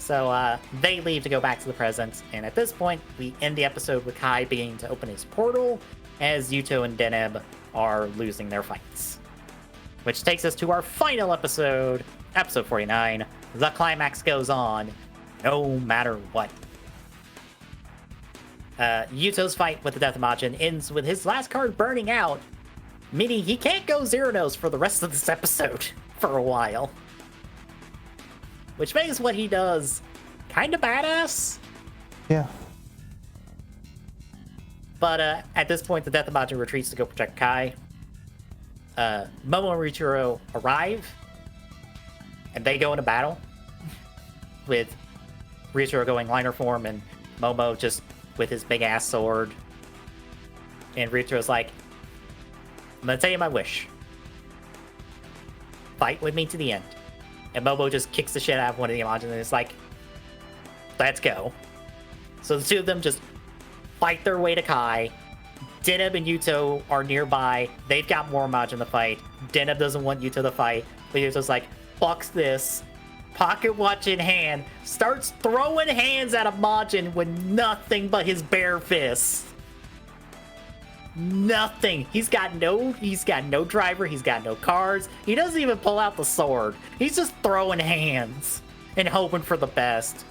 So they leave to go back to the present, and at this point, we end the episode with Kai beginning to open his portal as Yuto and Deneb are losing their fights. Which takes us to our final episode, episode 49. The climax goes on, no matter what. Yuto's fight with the Death Majin ends with his last card burning out, meaning he can't go Zero Nose for the rest of this episode for a while. Which makes what he does kind of badass. Yeah. But at this point, the Death Majin retreats to go protect Kai. Momo and Ryutaro arrive, and they go into battle with Ryutaro going liner form and Momo just with his big ass sword. And Ryutaro's like, I'm gonna tell you my wish. Fight with me to the end. And Momo just kicks the shit out of one of the Imagine and it's like, let's go. So the two of them just fight their way to Kai. Deneb and Yuto are nearby. They've got more Imagine to fight. Deneb doesn't want Yuto to fight. But Yuto's like, fuck this. Pocket watch in hand. Starts throwing hands at Imagine with nothing but his bare fists. Nothing. He's got no driver. He's got no cards. He doesn't even pull out the sword. He's just throwing hands and hoping for the best.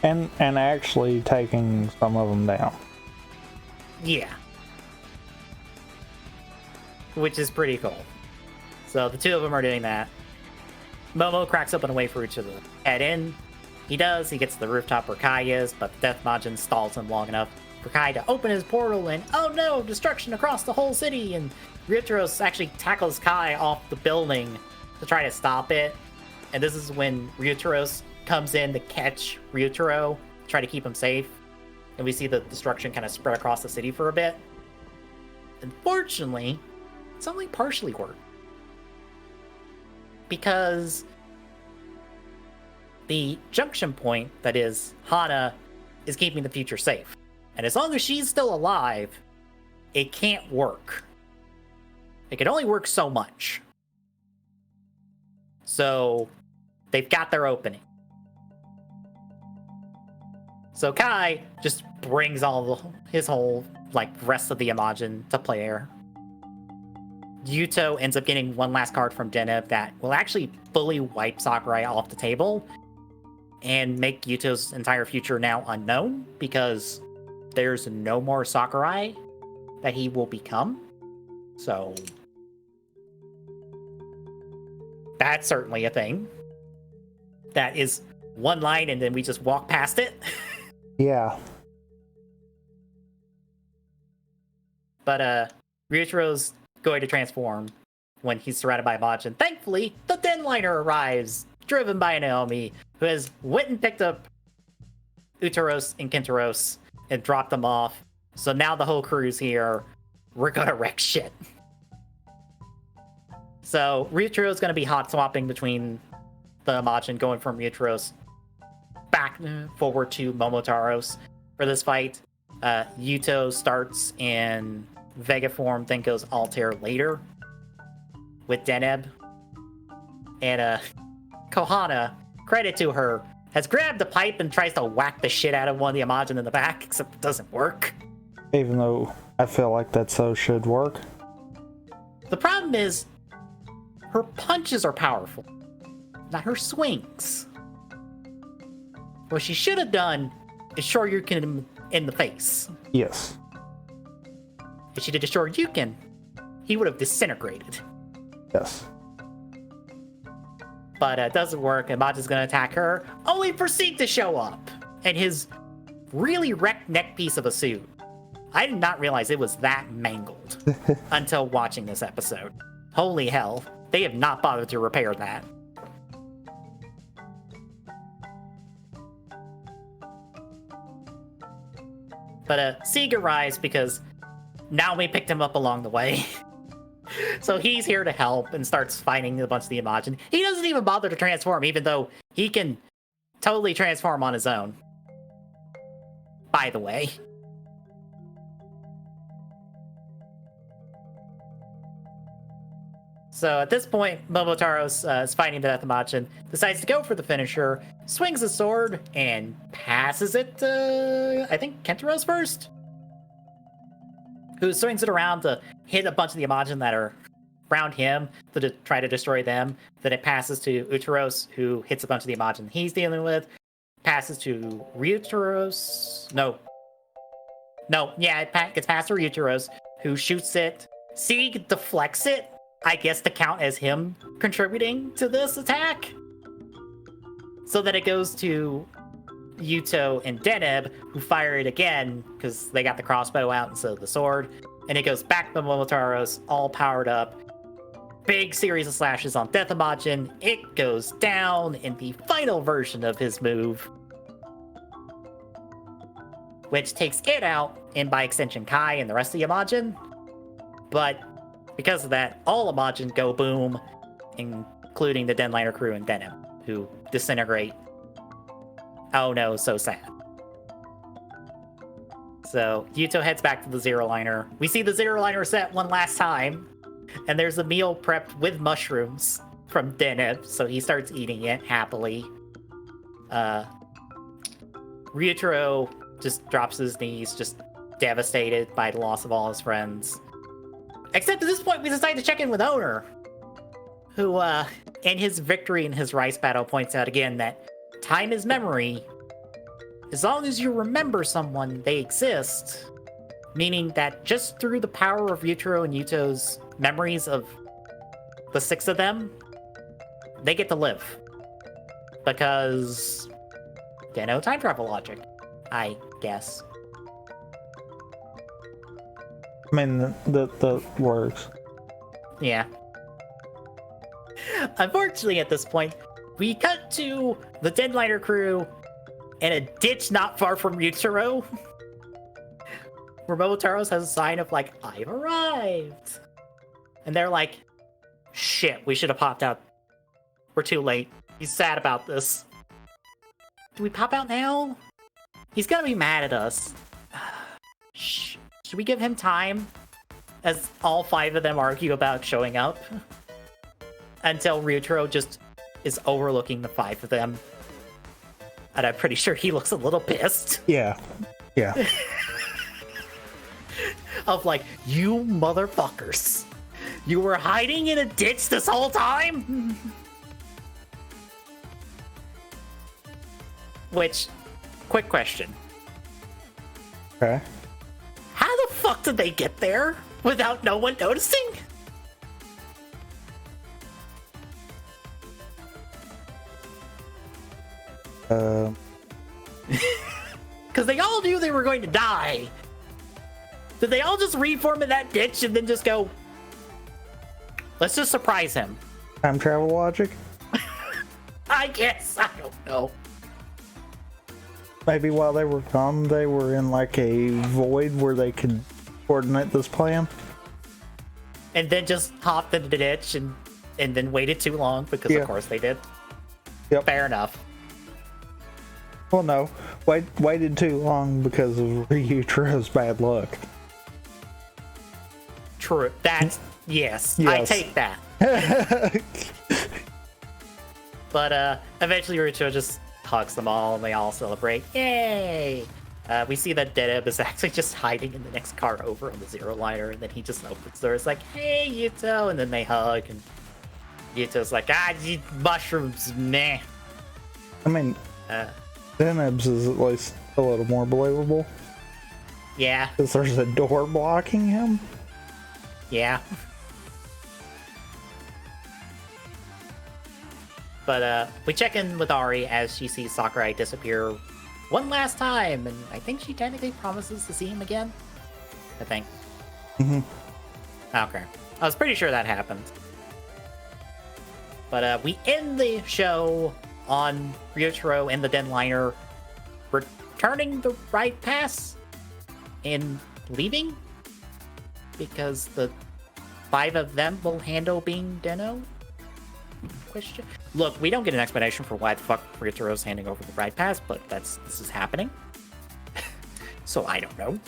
And actually taking some of them down. Yeah. Which is pretty cool. So the two of them are doing that. Momo cracks open a way for each of them to head in. He does. He gets to the rooftop where Kai is, but the Death Majin stalls him long enough for Kai to open his portal and, oh no, destruction across the whole city. And Ryutaros actually tackles Kai off the building to try to stop it. And this is when Ryutaros comes in to catch Ryutaro, try to keep him safe. And we see the destruction kind of spread across the city for a bit. Unfortunately, it's only partially worked. Because the junction point, that is, Hana, is keeping the future safe. And as long as she's still alive, it can't work. It can only work so much. So, they've got their opening. So Kai just brings his whole, rest of the Imagine to player. Yuto ends up getting one last card from Deneb that will actually fully wipe Sakurai off the table and make Yuto's entire future now unknown because there's no more Sakurai that he will become. So that's certainly a thing. That is one line and then we just walk past it. Yeah. But Ryutaro's going to transform when he's surrounded by Majin. Thankfully, the Den Liner arrives, driven by Naomi, who has went and picked up Utaros and Kintaros and dropped them off. So now the whole crew's here. We're gonna wreck shit. So Ryutaro's gonna be hot swapping between the Majin, going from Ryutaros back forward to Momotaros for this fight. Yuto starts in Vega form, then goes Altair later with Deneb. And Kohana, credit to her, has grabbed the pipe and tries to whack the shit out of one of the Imagine in the back, except it doesn't work. Even though I feel like that so should work. The problem is, her punches are powerful, not her swings. What she should have done is Shoryuken him in the face. Yes. If she did a Shoryuken, he would have disintegrated. Yes. But it doesn't work, and Majin's gonna attack her, only for Seek to show up. And his really wrecked neck piece of a suit. I did not realize it was that mangled until watching this episode. Holy hell, they have not bothered to repair that. But Sieg arrives because Naomi picked him up along the way. So he's here to help and starts fighting a bunch of the Imagine. He doesn't even bother to transform, even though he can totally transform on his own. By the way. So at this point, Momotaro's is fighting the Deathmatch, decides to go for the finisher, swings his sword, and passes it to, I think, Kentaro's first? Who swings it around to hit a bunch of the Imagin that are around him to try to destroy them. Then it passes to Uteros, who hits a bunch of the Imagin he's dealing with. Passes to Ryuteros. No, yeah, it gets passed to Ryuteros, who shoots it. Sieg deflects it, I guess to count as him contributing to this attack. So that it goes to Yuto and Deneb, who fire it again because they got the crossbow out instead of the sword. And it goes back to Momotaro's, all powered up. Big series of slashes on Death Imagin. It goes down in the final version of his move, which takes it out, and by extension Kai and the rest of the Imagin. But because of that, all Imagin go boom, including the Denliner crew and Deneb, who disintegrate. Oh no, so sad. So Yuto heads back to the Zero Liner. We see the Zero Liner set one last time, and there's a meal prepped with mushrooms from Deneb, so he starts eating it happily. Ryutaro just drops his knees, just devastated by the loss of all his friends. Except at this point, we decide to check in with Owner, who, in his victory in his Rice battle, points out again that time is memory. As long as you remember someone, they exist. Meaning that just through the power of Ryutaro and Yuto's memories of the 6 of them, they get to live. Because, time travel logic, I guess. I mean, that works. Yeah. Unfortunately, at this point, we cut to the Denliner crew in a ditch not far from Ryutaro, where Momotaro's has a sign of, like, I've arrived. And they're like, shit, we should have popped out. We're too late. He's sad about this. Do we pop out now? He's gonna be mad at us. Should we give him time? As all 5 of them argue about showing up? Until Ryutaro just is overlooking the 5 of them. And I'm pretty sure he looks a little pissed. Yeah. Of like, you motherfuckers. You were hiding in a ditch this whole time? Which, quick question. Okay. How the fuck did they get there without no one noticing? Because they all knew they were going to die. Did they all just reform in that ditch and then just go, let's just surprise him? Time travel logic? I guess. I don't know. Maybe while they were gone, they were in like a void where they could coordinate this plan. And then just hopped into the ditch and then waited too long because of course they did. Yep. Fair enough. Well, no. Waited too long because of Ryutaro's bad luck. True. That's... Yes. I take that. But eventually Ryutaro just hugs them all and they all celebrate. Yay! We see that Deneb is actually just hiding in the next car over on the Zero Liner, and then he just opens the door. It's like, hey, Yuto! And then they hug, and Yuto's like, you mushrooms, meh. I mean, Deneb's is at least a little more believable. Yeah. Because there's a door blocking him. Yeah. But we check in with Ari as she sees Sakurai disappear one last time, and I think she technically promises to see him again. I think. Mm-hmm. Okay. I was pretty sure that happened. But we end the show on Ryutaro and the Denliner returning the right pass and leaving because the 5 of them will handle being Deno? Question. Look, we don't get an explanation for why the fuck Ryutaro's handing over the right pass, but this is happening. So I don't know.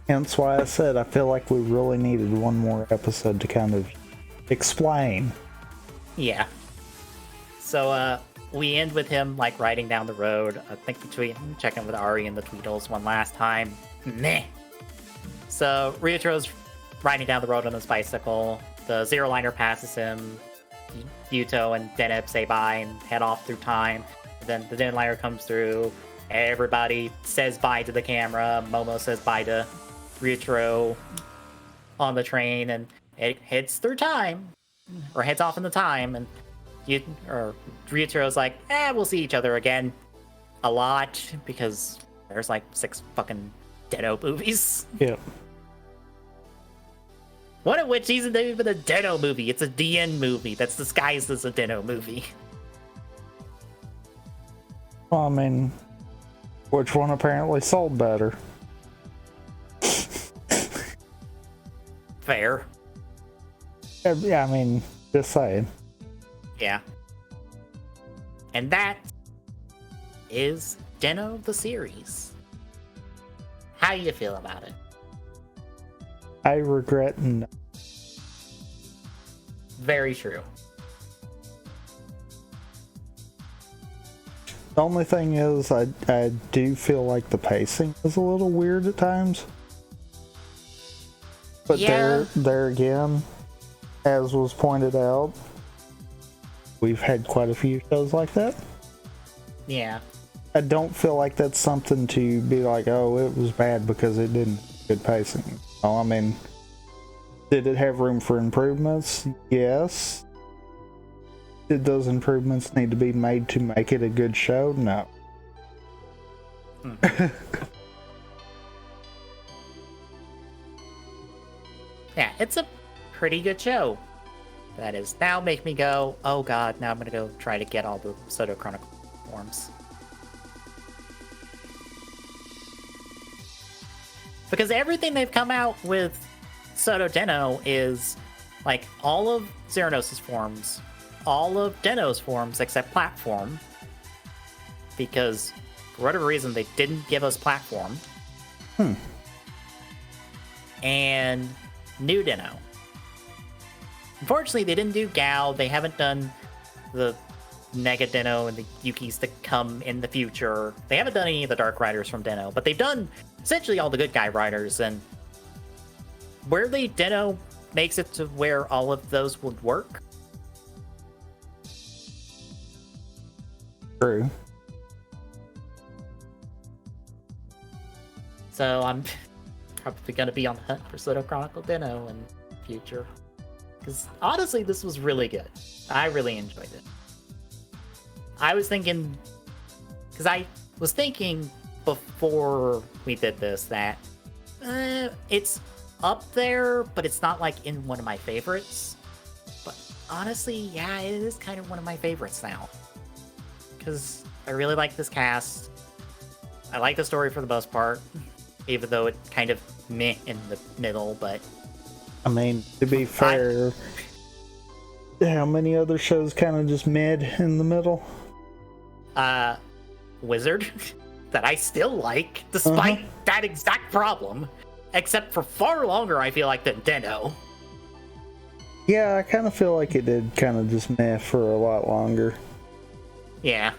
Hence why I said I feel like we really needed one more episode to kind of Explain. Yeah. So we end with him like riding down the road. I think checking with Ari and the Tweedles one last time. Meh. So Ryotro's riding down the road on his bicycle. The Zero Liner passes him. Yuto and Deneb say bye and head off through time. Then the Zero Liner comes through. Everybody says bye to the camera. Momo says bye to Ryotaro on the train, and it heads through time, or heads off in the time, and Ryotaro's like, we'll see each other again a lot, because there's like 6 fucking Den-O movies. Yep. One of which isn't even a Den-O movie. It's a DN movie that's disguised as a Den-O movie. Well, I mean, which one apparently sold better? Fair. Yeah, I mean, just saying. Yeah. And that is Den-O the series. How do you feel about it? I regret no. Very true. The only thing is, I do feel like the pacing is a little weird at times. But yeah. there again, as was pointed out, we've had quite a few shows like that. Yeah. I don't feel like that's something to be like, oh, it was bad because it didn't have good pacing. Oh, I mean, did it have room for improvements? Yes. Did those improvements need to be made to make it a good show? No. Yeah, it's a pretty good show. That is now make me go, oh god, now I'm gonna go try to get all the Soto Chronicle forms. Because everything they've come out with Soto Den-O is like all of Xeranos' forms, all of Den-O's forms except Platform. Because for whatever reason they didn't give us Platform. And New Den-O. Unfortunately, they didn't do Gao. They haven't done the Nega Den-O and the Yukis that come in the future. They haven't done any of the Dark Riders from Den-O, but they've done essentially all the good guy riders. And weirdly, Den-O makes it to where all of those would work. True. So I'm probably going to be on the hunt for Soto Chronicle Den-O in the future. Because honestly, this was really good. I really enjoyed it. I was thinking... Because I was thinking before we did this that it's up there, but it's not like in one of my favorites. But honestly, yeah, it is kind of one of my favorites now. Because I really like this cast. I like the story for the most part. Even though it kind of meh in the middle, but... I mean, to be fair, how many other shows kind of just mid in the middle? Wizard, that I still like, despite that exact problem. Except for far longer, I feel like, than Den-O. Yeah, I kind of feel like it did kind of just meh for a lot longer. Yeah.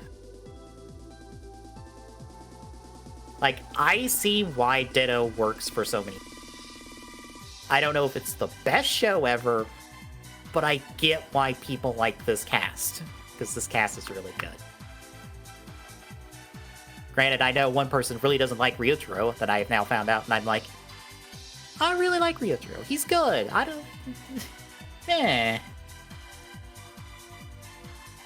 Like, I see why Den-O works for so many. I don't know if it's the best show ever, but I get why people like this cast. Because this cast is really good. Granted, I know one person really doesn't like Ryotaro that I have now found out, and I'm like, I really like Ryotaro. He's good. I don't...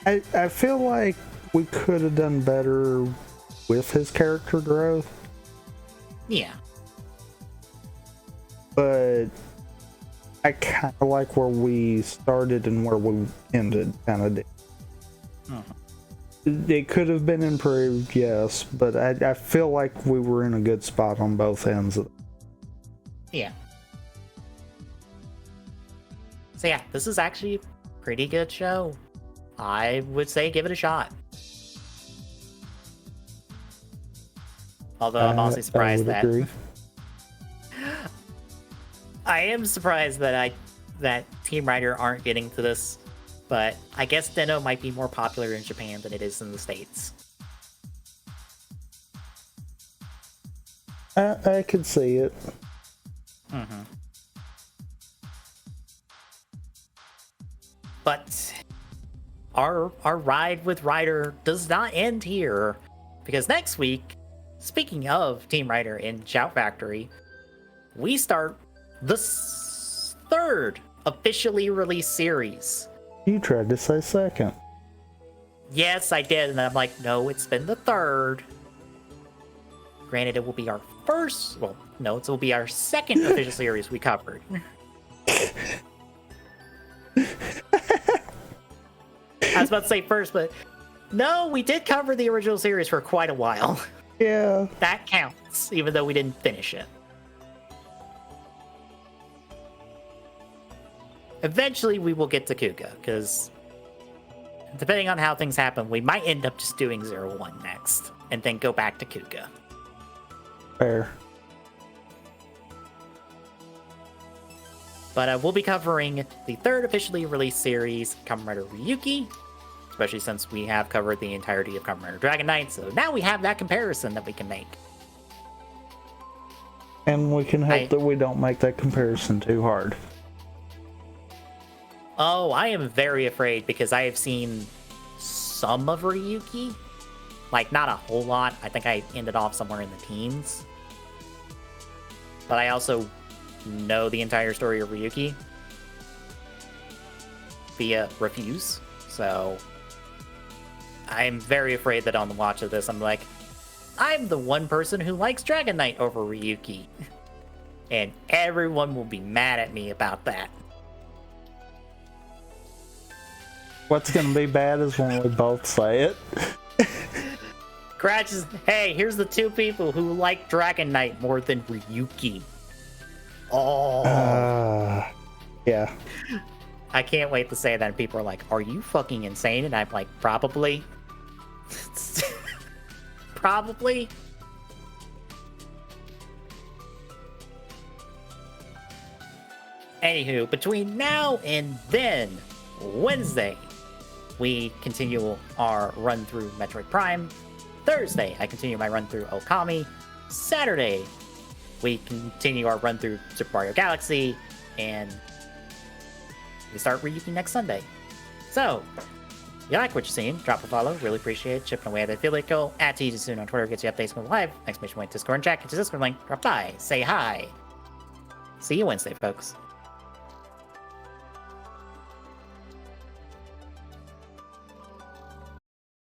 I feel like we could have done better with his character growth. Yeah. But I kind of like where we started and where we ended, kind of did. It could have been improved, yes, but I feel like we were in a good spot on both ends of it. Yeah. So yeah, this is actually a pretty good show. I would say give it a shot. Although I'm also surprised that... agree. I am surprised that I that Team Rider aren't getting to this, but I guess Den-O might be more popular in Japan than it is in the States. I could see it. Mm-hmm. But our ride with Rider does not end here, because next week, speaking of Team Rider in Shout Factory, we start the third officially released series. You tried to say second. Yes, I did, and I'm like, no, it's been the third. Granted, it will be our first. Well, no, it will be our second official series we covered. I was about to say first, but no, we did cover the original series for quite a while. Yeah. That counts, even though we didn't finish it. Eventually, we will get to Kuga, because depending on how things happen, we might end up just doing 01 next, and then go back to Kuga. Fair. But we'll be covering the third officially released series, Kamen Rider Ryuki, especially since we have covered the entirety of Kamen Rider Dragon Knight, so now we have that comparison that we can make. And we can hope that we don't make that comparison too hard. Oh, I am very afraid, because I have seen some of Ryuki. Like, not a whole lot. I think I ended off somewhere in the teens. But I also know the entire story of Ryuki via reviews, so I'm very afraid that on the watch of this, I'm like, I'm the one person who likes Dragon Knight over Ryuki. And everyone will be mad at me about that. What's gonna be bad is when we both say it. Scratch is, hey, here's the two people who like Dragon Knight more than Ryuki. Oh. Yeah. I can't wait to say that, and people are like, are you fucking insane? And I'm like, probably. Probably. Anywho, between now and then, Wednesday, we continue our run through Metroid Prime. Thursday, I continue my run through Okami. Saturday, we continue our run through Super Mario Galaxy, and we start Ryuki next Sunday. So, if you like what you're seeing, drop a follow. Really appreciate it. Chipping away at the affiliate goal. At TJ Soon on Twitter gets you updates when live. Exclamation point Discord and chat. Get your Discord link. Drop by. Say hi. See you Wednesday, folks.